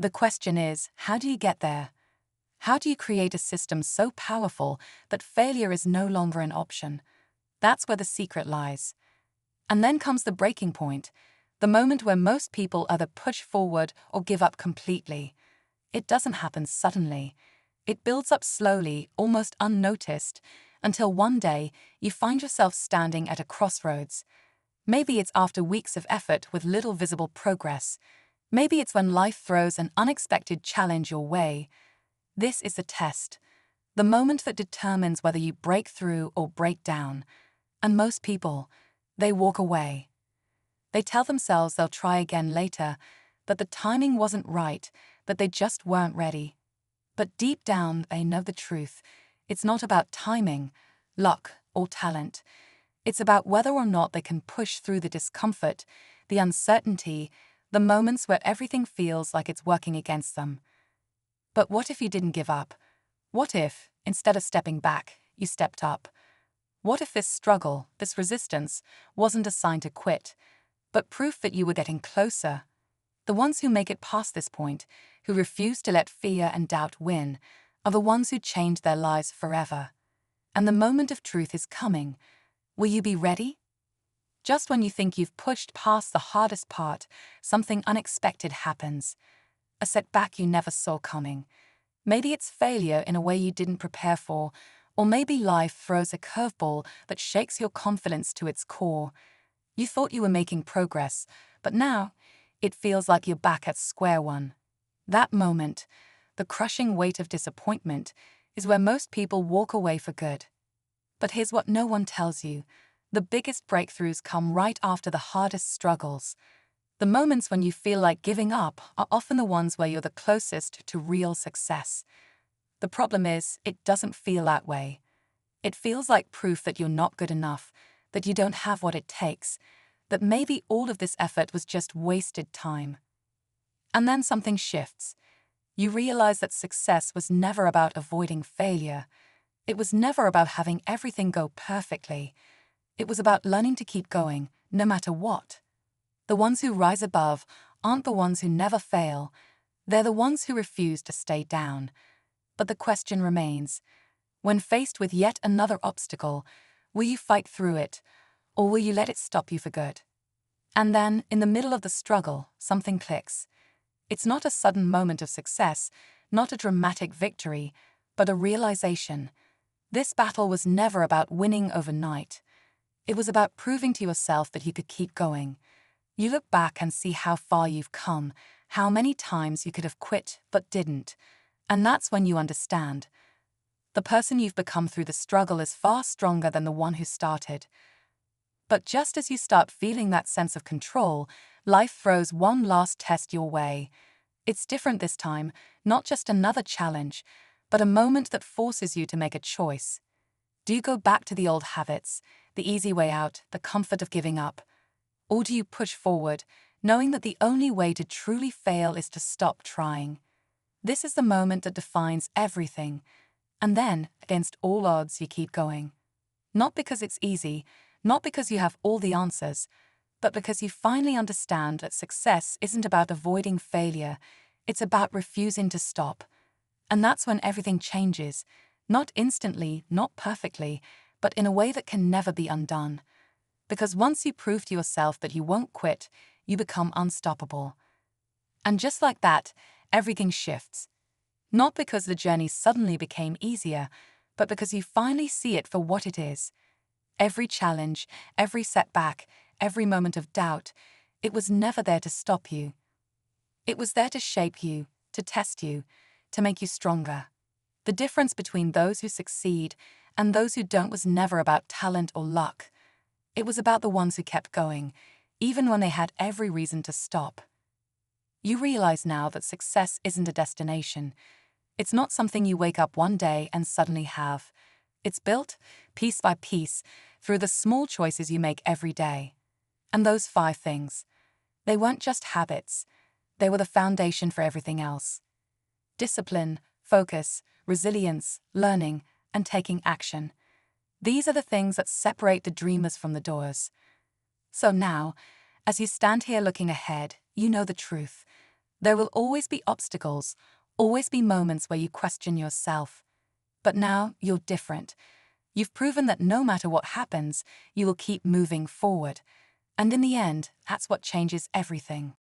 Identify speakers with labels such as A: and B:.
A: The question is, how do you get there? How do you create a system so powerful that failure is no longer an option? That's where the secret lies. And then comes the breaking point, the moment where most people either push forward or give up completely. It doesn't happen suddenly. It builds up slowly, almost unnoticed, until one day you find yourself standing at a crossroads. Maybe it's after weeks of effort with little visible progress. Maybe it's when life throws an unexpected challenge your way. This is the test, the moment that determines whether you break through or break down. And most people, they walk away. They tell themselves they'll try again later, that the timing wasn't right, that they just weren't ready. But deep down, they know the truth. It's not about timing, luck, or talent. It's about whether or not they can push through the discomfort, the uncertainty, the moments where everything feels like it's working against them. But what if you didn't give up? What if, instead of stepping back, you stepped up? What if this struggle, this resistance, wasn't a sign to quit, but proof that you were getting closer? The ones who make it past this point, who refuse to let fear and doubt win, are the ones who change their lives forever. And the moment of truth is coming. Will you be ready? Just when you think you've pushed past the hardest part, something unexpected happens. A setback you never saw coming. Maybe it's failure in a way you didn't prepare for, or maybe life throws a curveball that shakes your confidence to its core. You thought you were making progress, but now it feels like you're back at square one. That moment, the crushing weight of disappointment, is where most people walk away for good. But here's what no one tells you. The biggest breakthroughs come right after the hardest struggles. The moments when you feel like giving up are often the ones where you're the closest to real success. The problem is, it doesn't feel that way. It feels like proof that you're not good enough, that you don't have what it takes, that maybe all of this effort was just wasted time. And then something shifts. You realize that success was never about avoiding failure. It was never about having everything go perfectly. It was about learning to keep going, no matter what. The ones who rise above aren't the ones who never fail. They're the ones who refuse to stay down. But the question remains, when faced with yet another obstacle, will you fight through it, or will you let it stop you for good? And then, in the middle of the struggle, something clicks. It's not a sudden moment of success, not a dramatic victory, but a realization. This battle was never about winning overnight. It was about proving to yourself that you could keep going. You look back and see how far you've come, how many times you could have quit but didn't. And that's when you understand. The person you've become through the struggle is far stronger than the one who started. But just as you start feeling that sense of control, life throws one last test your way. It's different this time, not just another challenge, but a moment that forces you to make a choice. Do you go back to the old habits, the easy way out, the comfort of giving up? Or do you push forward, knowing that the only way to truly fail is to stop trying? This is the moment that defines everything. And then, against all odds, you keep going. Not because it's easy, not because you have all the answers, but because you finally understand that success isn't about avoiding failure, it's about refusing to stop. And that's when everything changes, not instantly, not perfectly, but in a way that can never be undone. Because once you prove to yourself that you won't quit, you become unstoppable. And just like that, everything shifts. Not because the journey suddenly became easier, but because you finally see it for what it is. Every challenge, every setback, every moment of doubt, it was never there to stop you. It was there to shape you, to test you, to make you stronger. The difference between those who succeed and those who don't was never about talent or luck. It was about the ones who kept going, even when they had every reason to stop. You realize now that success isn't a destination. It's not something you wake up one day and suddenly have. It's built, piece by piece, through the small choices you make every day. And those 5 things, they weren't just habits. They were the foundation for everything else. Discipline, focus, resilience, learning, and taking action. These are the things that separate the dreamers from the doers. So now, as you stand here looking ahead, you know the truth. There will always be obstacles, always be moments where you question yourself. But now you're different. You've proven that no matter what happens, you will keep moving forward. And in the end, that's what changes everything.